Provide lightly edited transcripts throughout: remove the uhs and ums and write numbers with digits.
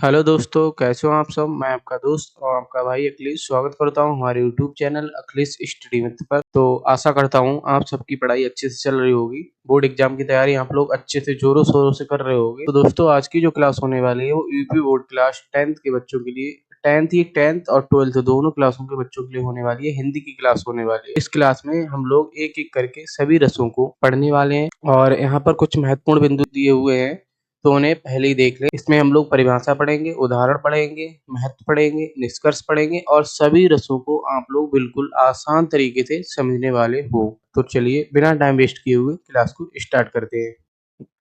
Hello दोस्तों, कैसे हो आप सब। मैं आपका दोस्त और आपका भाई अखिलेश स्वागत करता हूं हमारे यूट्यूब चैनल अखिलेश स्टडी मित्र पर। तो आशा करता हूं आप सबकी पढ़ाई अच्छे से चल रही होगी। बोर्ड एग्जाम की तैयारी आप लोग अच्छे से जोरों शोरों से कर रहे होगे। तो दोस्तों, आज की जो क्लास होने वाली है वो यूपी बोर्ड क्लास 10th के बच्चों के लिए, 10th और 12th दोनों क्लासों के बच्चों के लिए होने वाली है। हिंदी की क्लास होने वाली है। इस क्लास में हम लोग एक एक करके सभी रसों को पढ़ने वाले हैं और यहाँ पर कुछ महत्वपूर्ण बिंदु दिए हुए हैं, तो उन्हें पहले ही देख लें। इसमें हम लोग परिभाषा पढ़ेंगे, उदाहरण पढ़ेंगे, महत्व पढ़ेंगे, निष्कर्ष पढ़ेंगे और सभी रसों को आप लोग बिल्कुल आसान तरीके से समझने वाले हो। तो चलिए बिना टाइम वेस्ट किए हुए क्लास को स्टार्ट करते हैं।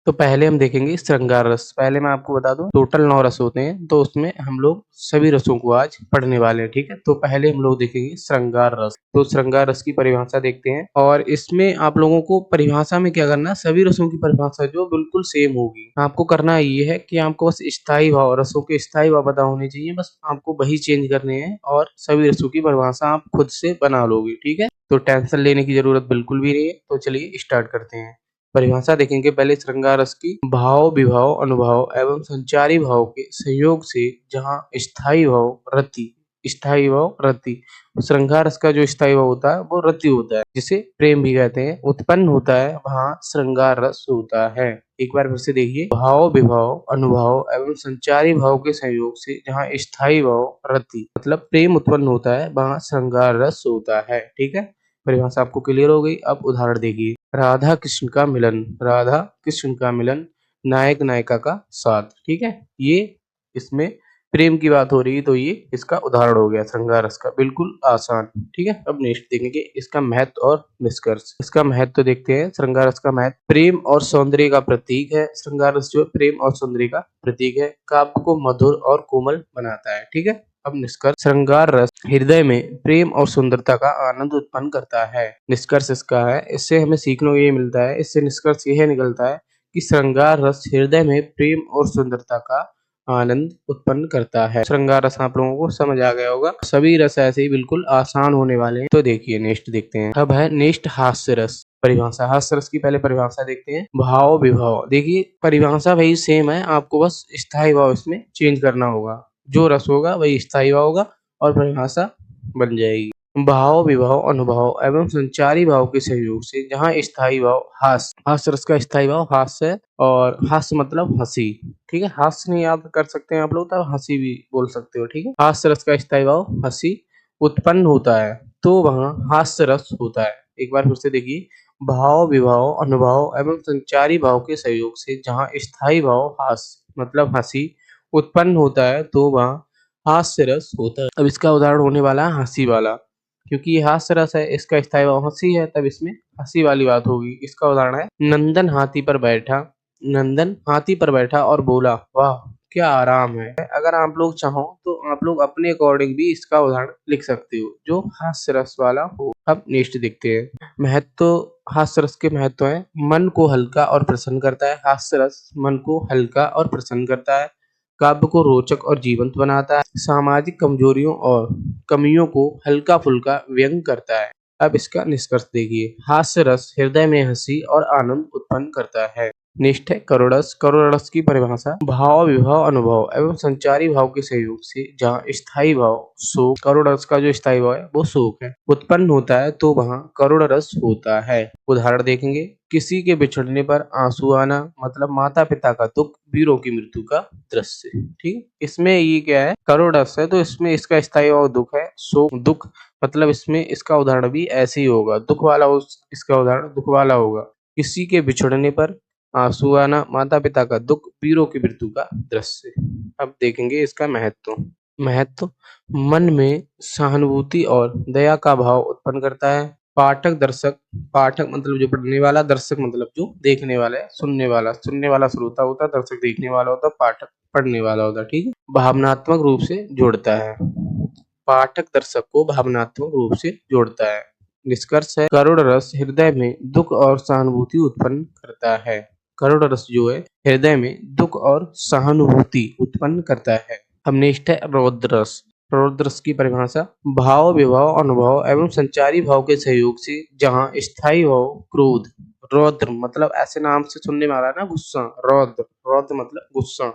तो पहले हम देखेंगे श्रृंगार रस। पहले मैं आपको बता दूं, टोटल 9 रस होते हैं, तो उसमें हम लोग सभी रसों को आज पढ़ने वाले हैं। ठीक है, तो पहले हम लोग देखेंगे श्रृंगार रस। तो श्रृंगार रस की परिभाषा देखते हैं और इसमें आप लोगों को परिभाषा में क्या करना है, सभी रसों की परिभाषा जो बिल्कुल सेम होगी। आपको करना ये है कि आपको बस स्थायी भाव, रसों के स्थायी भाव पता होने चाहिए, बस आपको वही चेंज करने हैं और सभी रसों की परिभाषा आप खुद से बना लोगे। ठीक है, तो टेंशन लेने की जरूरत बिल्कुल भी नहीं है। तो चलिए स्टार्ट करते हैं। परिभाषा देखेंगे पहले श्रृंगार रस की। भाव विभाव अनुभाव एवं संचारी भाव के संयोग से जहाँ स्थायी भाव रति, स्थायी भाव रति, श्रृंगार रस का जो स्थायी भाव होता है वो रति होता है, जिसे प्रेम भी कहते हैं, उत्पन्न होता है, वहाँ श्रृंगार रस होता है। एक बार फिर से देखिए, भाव विभाव अनुभाव एवं संचारी भाव के संयोग से जहाँ स्थायी भाव रति मतलब प्रेम उत्पन्न होता है, वहाँ श्रृंगार रस होता है। ठीक है, परिभाषा आपको क्लियर हो गई। अब उदाहरण देखिए, राधा कृष्ण का मिलन, राधा कृष्ण का मिलन, नायक नायिका का साथ। ठीक है, ये इसमें प्रेम की बात हो रही है, तो ये इसका उदाहरण हो गया श्रृंगार रस का, बिल्कुल आसान। ठीक है, अब नेक्स्ट देखेंगे इसका महत्व और निष्कर्ष। इसका महत्व देखते हैं। श्रृंगार रस का महत्व, प्रेम और सौंदर्य का प्रतीक है। श्रृंगार रस जो प्रेम और सौंदर्य का प्रतीक है, काव्य को मधुर और कोमल बनाता है। ठीक है, अब निष्कर्ष, श्रृंगार रस हृदय में प्रेम और सुंदरता का आनंद उत्पन्न करता है। निष्कर्ष इसका है, इससे हमें सीखने को ये मिलता है, इससे निष्कर्ष यह निकलता है कि श्रृंगार रस हृदय में प्रेम और सुंदरता का आनंद उत्पन्न करता है। श्रृंगार रस आप लोगों को समझ आ गया होगा। सभी रस ऐसे ही बिल्कुल आसान होने वाले हैं। तो देखिए नेक्स्ट देखते हैं। अब है नेक्स्ट हास्य रस। परिभाषा, हास्य रस की पहले परिभाषा देखते हैं। भाव विभाव, देखिए परिभाषा वही सेम है, आपको बस स्थायी भाव इसमें चेंज करना होगा। जो रस होगा वही स्थायी भाव होगा और परिभाषा बन जाएगी। भाव विभाव अनुभाव एवं संचारी भाव के सहयोग से जहाँ स्थायी भाव हास्य, हास्य रस का स्थायी भाव हास्य है और हास्य मतलब हंसी। ठीक है, हास्य नहीं याद कर सकते हैं आप लोग, तब हंसी भी बोल सकते हो। ठीक है, हास्य रस का स्थायी भाव हंसी उत्पन्न होता है, तो वहाँ हास्य रस होता है। एक बार फिर से देखिए, भाव विभाव अनुभाव एवं संचारी भाव के सहयोग से जहाँ स्थायी भाव हास्य मतलब हंसी उत्पन्न होता है, तो वहाँ हास्य रस होता है। अब इसका उदाहरण होने वाला है हंसी वाला, क्योंकि ये हास्य रस है, इसका स्थायी भाव हंसी है, तब इसमें हंसी वाली बात होगी। इसका उदाहरण है, नंदन हाथी पर बैठा, नंदन हाथी पर बैठा और बोला वाह क्या आराम है। अगर आप लोग चाहो तो आप लोग अपने अकॉर्डिंग भी इसका उदाहरण लिख सकते हो जो हास्य रस वाला हो। अब नेक्स्ट देखते हैं महत्व। हास्य रस के महत्व है, मन को हल्का और प्रसन्न करता है। हास्य रस मन को हल्का और प्रसन्न करता है, काव्य को रोचक और जीवंत बनाता है, सामाजिक कमजोरियों और कमियों को हल्का फुल्का व्यंग करता है। अब इसका निष्कर्ष देखिए, हास्य रस हृदय में हंसी और आनंद उत्पन्न करता है। नेक्स्ट है करुणरस। करुणरस की परिभाषा, भाव विभाव अनुभव एवं संचारी भाव के सहयोग से जहाँ स्थायी भाव शोक, करुण रस का जो स्थायी भाव है वो शोक है, उत्पन्न होता है, तो वहाँ करुण रस होता है। उदाहरण देखेंगे, किसी के बिछड़ने पर आंसू आना मतलब माता पिता का दुख, वीरों की मृत्यु का दृश्य। ठीक, इसमें ये क्या है, करुण रस है, तो इसमें इसका स्थायी भाव दुख है, शोक दुख, मतलब इसमें इसका उदाहरण भी ऐसे ही होगा, दुख वाला इसका उदाहरण दुख वाला होगा। किसी के बिछड़ने पर आंसू आना, माता पिता का दुख, वीरों की मृत्यु का दृश्य। अब देखेंगे इसका महत्व। महत्व, मन में सहानुभूति और दया का भाव उत्पन्न करता है। पाठक दर्शक, पाठक मतलब जो पढ़ने वाला, दर्शक मतलब जो देखने वाला है, सुनने वाला श्रोता होता है, दर्शक देखने वाला होता है, पाठक पढ़ने वाला होता है। ठीक है, भावनात्मक रूप से जोड़ता है, पाठक दर्शक को भावनात्मक रूप से जोड़ता है। निष्कर्ष है, करुण रस हृदय में दुख और सहानुभूति उत्पन्न करता है। करुण रस जो है हृदय में दुख और सहानुभूति उत्पन्न करता है। अब नेक्स्ट है रौद्र रस। रौद्र रस की परिभाषा, भाव विभाव अनुभव एवं संचारी भाव के सहयोग से जहाँ स्थायी भाव क्रोध, रौद्र मतलब ऐसे नाम से सुनने में आ रहा है ना गुस्सा, रौद्र, रौद्र मतलब गुस्सा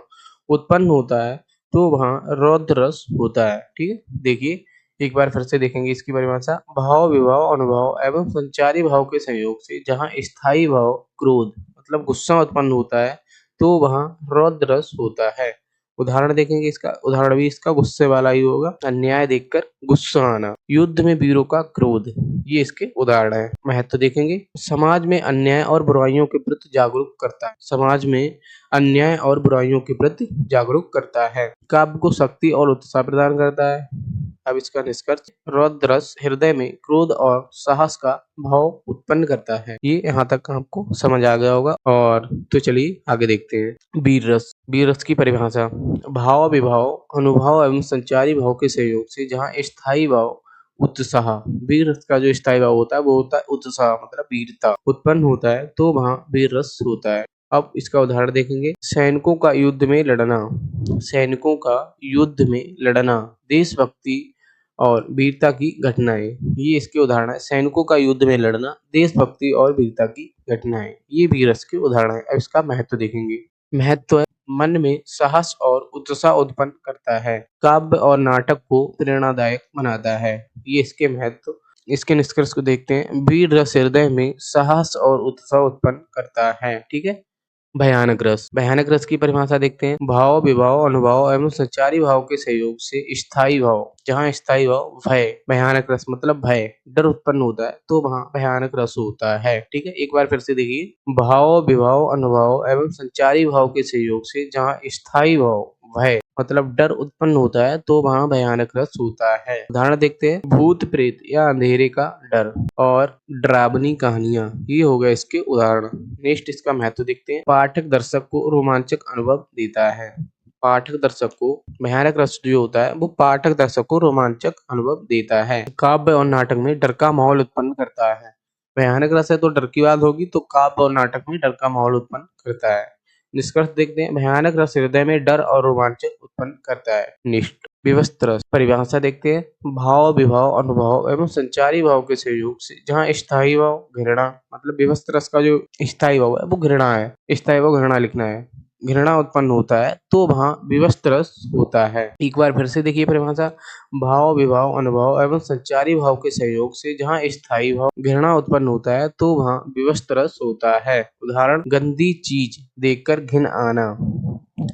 उत्पन्न होता है, तो वहाँ रौद्र रस होता है। ठीक है, देखिए एक बार फिर से देखेंगे इसकी परिभाषा। भाव विभाव अनुभव एवं संचारी भाव के संयोग से जहाँ स्थायी भाव क्रोध मतलब गुस्सा उत्पन्न होता है तो वहाँ रौद्र रस होता है। उदाहरण देखेंगे इसका, उदाहरण भी इसका गुस्से वाला ही होगा। अन्याय देखकर गुस्सा आना, युद्ध में वीरों का क्रोध, ये इसके उदाहरण है। महत्व देखेंगे, समाज में अन्याय और बुराइयों के प्रति जागरूक करता है। समाज में अन्याय और बुराइयों के प्रति जागरूक करता है। काव्य को शक्ति और उत्साह प्रदान करता है। अब इसका निष्कर्ष, रौद्र रस हृदय में क्रोध और साहस का भाव उत्पन्न करता है। ये यहाँ तक आपको समझ आ गया होगा। और तो चलिए आगे देखते हैं। वीर रस, वीर रस की परिभाषा। भाव विभाव अनुभव एवं संचारी भाव के सहयोग से जहाँ स्थायी भाव उत्साह, वीर रस का जो स्थायी भाव होता है वो होता है उत्साह मतलब वीरता उत्पन्न होता है तो वहाँ वीर रस होता है। अब इसका उदाहरण देखेंगे। सैनिकों का युद्ध में लड़ना, सैनिकों का युद्ध में लड़ना, देशभक्ति और वीरता की घटनाएं, ये इसके उदाहरण है। सैनिकों का युद्ध में लड़ना, देशभक्ति और वीरता की घटनाएं, ये वीर रस के उदाहरण है। अब इसका महत्व देखेंगे। महत्व है, मन में साहस और उत्साह उत्पन्न करता है। काव्य और नाटक को प्रेरणादायक बनाता है। ये इसके महत्व। इसके निष्कर्ष को देखते हैं। वीर रस हृदय में साहस और उत्साह उत्पन्न करता है। ठीक है। भयानक रस, भयानक रस की परिभाषा देखते हैं। भाव विभाव अनुभव एवं संचारी भाव के सहयोग से स्थायी भाव, जहाँ स्थायी भाव भय, भयानक रस मतलब भय डर उत्पन्न होता है तो वहाँ भयानक रस होता है। ठीक है, एक बार फिर से देखिए। भाव विभाव अनुभव एवं संचारी भाव के सहयोग से जहाँ स्थायी भाव भय मतलब डर उत्पन्न होता है तो वहाँ भयानक रस होता है। उदाहरण देखते हैं। भूत प्रेत या अंधेरे का डर और डरावनी कहानियां, ये हो गए इसके उदाहरण। नेक्स्ट इसका महत्व देखते हैं। पाठक दर्शक को रोमांचक अनुभव देता है। पाठक दर्शक को, भयानक रस जो होता है वो पाठक दर्शक को रोमांचक अनुभव देता है। काव्य और नाटक में डर का माहौल उत्पन्न करता है। भयानक रस है तो डर की बात होगी तो काव्य और नाटक में डर का माहौल उत्पन्न करता है। निष्कर्ष देखते हैं। भयानक रस हृदय में डर और रोमांचक उत्पन्न करता है। निष्ठ विवस्त रस, परिभाषा देखते हैं। भाव विभाव अनुभव एवं संचारी भाव के सहयोग से जहाँ स्थायी भाव घृणा मतलब विवस्त रस का जो स्थायी भाव है वो घृणा है, स्थायी भाव घृणा लिखना है, घृणा उत्पन्न होता है तो वहाँ विवस्त रस होता है। एक बार फिर से देखिए परिभाषा। भाव विभाव अनुभव एवं संचारी भाव के सहयोग से जहाँ स्थायी भाव घृणा उत्पन्न होता है तो वहाँ विवस्त रस होता है। उदाहरण, गंदी चीज देखकर घिन आना,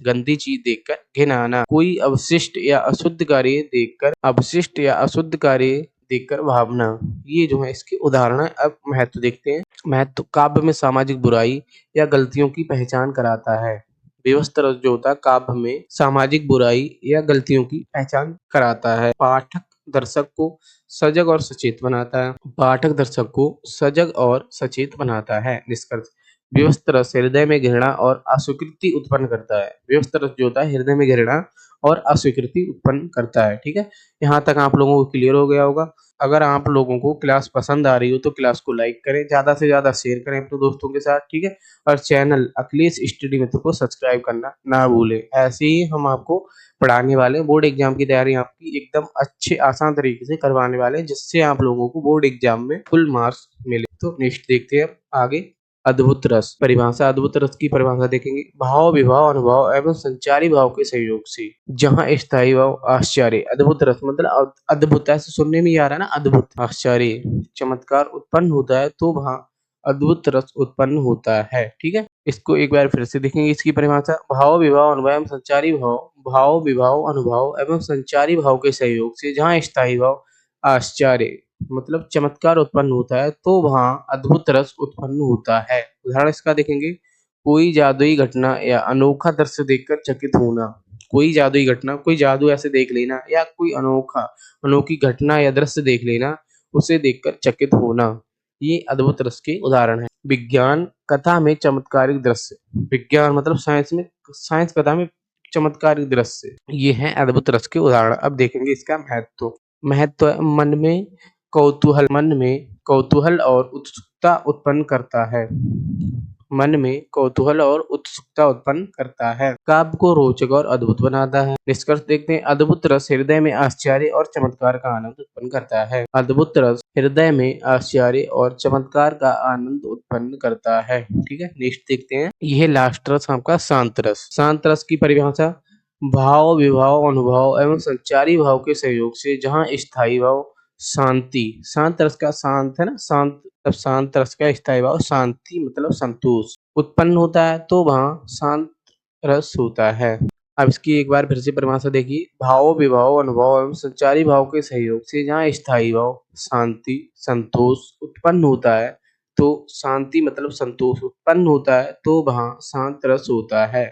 गंदी चीज देखकर घिन आना, कोई अवशिष्ट या अशुद्ध कार्य देखकर, अवशिष्ट या अशुद्ध कार्य देखकर भावना, ये जो है इसके उदाहरण है। अब महत्व देखते हैं। महत्व, काव्य में सामाजिक बुराई या गलतियों की पहचान कराता है। विवस्त रस जो होता है काव्य में सामाजिक बुराई या गलतियों की पहचान कराता है। पाठक दर्शक को सजग और सचेत बनाता है। पाठक दर्शक को सजग और सचेत बनाता है। निष्कर्ष, विवस्त रस हृदय में घृणा और अस्वीकृति उत्पन्न करता है। विवस्त रस जो होता है हृदय में घृणा और अस्वीकृति उत्पन्न करता है। ठीक है, यहाँ तक आप लोगों को क्लियर हो गया होगा। अगर आप लोगों को क्लास पसंद आ रही हो तो क्लास को लाइक करें, ज्यादा से ज्यादा शेयर करें अपने दोस्तों के साथ। ठीक है, और चैनल अखिलेश स्टडी मित्र को सब्सक्राइब करना ना भूलें। ऐसे ही हम आपको पढ़ाने वाले हैं, बोर्ड एग्जाम की तैयारी आपकी एकदम अच्छे आसान तरीके से करवाने वाले हैं जिससे आप लोगों को बोर्ड एग्जाम में फुल मार्क्स मिले। तो नेक्स्ट देखते हैं आगे। अद्भुत रस, परिभाषा। अद्भुत रस की परिभाषा देखेंगे। भाव विभाव अनुभव एवं संचारी भाव के सहयोग से जहाँ स्थायी भाव आश्चर्य, अद्भुत रस मतलब अद्भुत, ऐसे सुनने में ही आ रहा है ना, अद्भुत आश्चर्य चमत्कार उत्पन्न होता है तो वहाँ अद्भुत रस उत्पन्न होता है। ठीक है, इसको एक बार फिर से देखेंगे। इसकी परिभाषा। भाव विभाव अनुभव एवं संचारी भाव, भाव विभाव अनुभव एवं संचारी भाव के सहयोग से जहाँ स्थायी भाव आश्चर्य मतलब चमत्कार उत्पन्न होता है तो वहाँ अद्भुत रस उत्पन्न होता है। उदाहरण इसका देखेंगे। कोई जादुई घटना या अनोखा दृश्य देखकर चकित होना, कोई जादुई घटना, कोई जादू ऐसे देख लेना या कोई अनोखी घटना या दृश्य देख लेना, उसे देखकर चकित होना, ये अद्भुत रस के उदाहरण है। विज्ञान कथा में चमत्कारिक दृश्य, विज्ञान मतलब साइंस में, साइंस कथा में चमत्कारिक दृश्य, ये है अद्भुत रस के उदाहरण। अब देखेंगे इसका महत्व। महत्व, मन में कौतूहल, मन में कौतूहल और उत्सुकता उत्पन्न करता है। मन में कौतूहल और उत्सुकता उत्पन्न करता है। काव्य को रोचक और अद्भुत बनाता है। निष्कर्ष देखते हैं। अद्भुत रस हृदय में आश्चर्य और चमत्कार का आनंद उत्पन्न करता है। अद्भुत रस हृदय में आश्चर्य और चमत्कार का आनंद उत्पन्न करता है। ठीक है, नेक्स्ट देखते हैं। यह लास्ट रस आपका शांत रस। शांत रस की परिभाषा। भाव, विभाव, अनुभव एवं संचारी भाव के सहयोग से जहाँ स्थायी भाव शांति, शांत रस का शांत है ना, शांत तब शांत रस का स्थायी भाव शांति मतलब संतोष उत्पन्न होता है, तो वहाँ शांत रस होता है। अब इसकी एक बार फिर से परिभाषा देखिए, भाव, विभाव, अनुभव एवं संचारी भाव के सहयोग से जहाँ स्थायी भाव शांति, संतोष उत्पन्न होता है, तो शांति मतलब संतोष उत्पन्न होता है, तो वहाँ शांत रस होता है।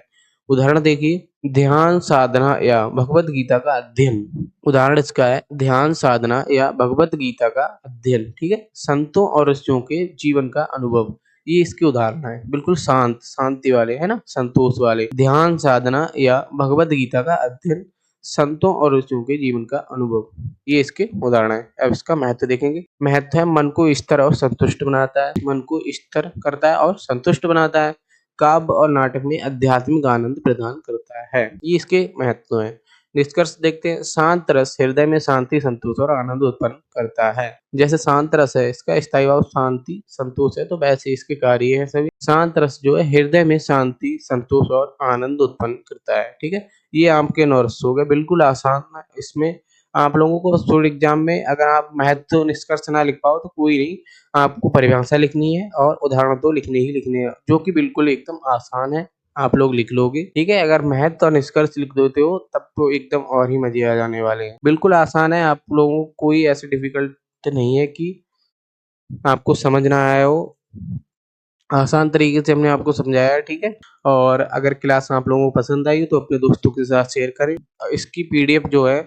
उदाहरण देखिए, ध्यान साधना या भगवत गीता का अध्ययन। उदाहरण इसका है ध्यान साधना या भगवत गीता का अध्ययन, ठीक है। संतों और ऋषियों के जीवन का अनुभव, ये इसके उदाहरण है, बिल्कुल शांत, शांति वाले है ना, संतोष वाले। ध्यान साधना या भगवत गीता का अध्ययन, संतों और ऋषियों के जीवन का अनुभव, ये इसके उदाहरण है। अब इसका महत्व देखेंगे। महत्व है मन को स्थिर और संतुष्ट बनाता है, मन को स्थिर करता है और संतुष्ट बनाता है। काव्य और नाटक में आध्यात्मिक आनंद प्रदान करता है, ये इसके महत्व है। निष्कर्ष देखते हैं, शांत रस हृदय में शांति, संतोष और आनंद उत्पन्न करता है। जैसे शांत रस है, इसका स्थायी भाव शांति, संतोष है, तो वैसे इसके कार्य है सभी। शांत रस जो है हृदय में शांति, संतोष और आनंद उत्पन्न करता है, ठीक है। ये आपके 9 रस हो गए, बिल्कुल आसान है। इसमें आप लोगों को बोर्ड एग्जाम में अगर आप महत्व निष्कर्ष ना लिख पाओ तो कोई नहीं, आपको परिभाषा लिखनी है और उदाहरण तो लिखने ही लिखने हैं, जो कि बिल्कुल एकदम आसान है, आप लोग लिख लोगे, ठीक है। अगर महत्व और निष्कर्ष लिख देते हो तब तो एकदम और ही मजे आ जाने वाले हैं। बिल्कुल आसान है, आप लोगों को कोई ऐसी डिफिकल्ट नहीं है कि आपको समझ ना आया हो। आसान तरीके से हमने आपको समझाया है, ठीक है। और अगर क्लास आप लोगों को पसंद आई तो अपने दोस्तों के साथ शेयर करें। इसकी पीडीएफ जो है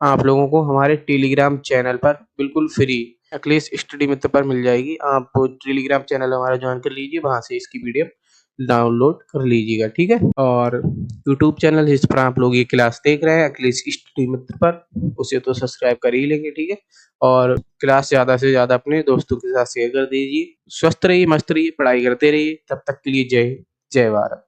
आप लोगों को हमारे टेलीग्राम चैनल पर बिल्कुल फ्री अखिलेश स्टडी मित्र पर मिल जाएगी। आप टेलीग्राम चैनल हमारा ज्वाइन कर लीजिए, वहां से इसकी पीडीएफ डाउनलोड कर लीजिएगा, ठीक है। और यूट्यूब चैनल जिस पर आप लोग ये क्लास देख रहे हैं अखिलेश स्टडी मित्र पर, उसे तो सब्सक्राइब कर ही लेंगे, ठीक है। और क्लास ज़्यादा से ज़्यादा अपने दोस्तों के साथ शेयर कर दीजिए। स्वस्थ रहिए, मस्त रहिए, पढ़ाई करते रहिए। तब तक के लिए जय जय भारत।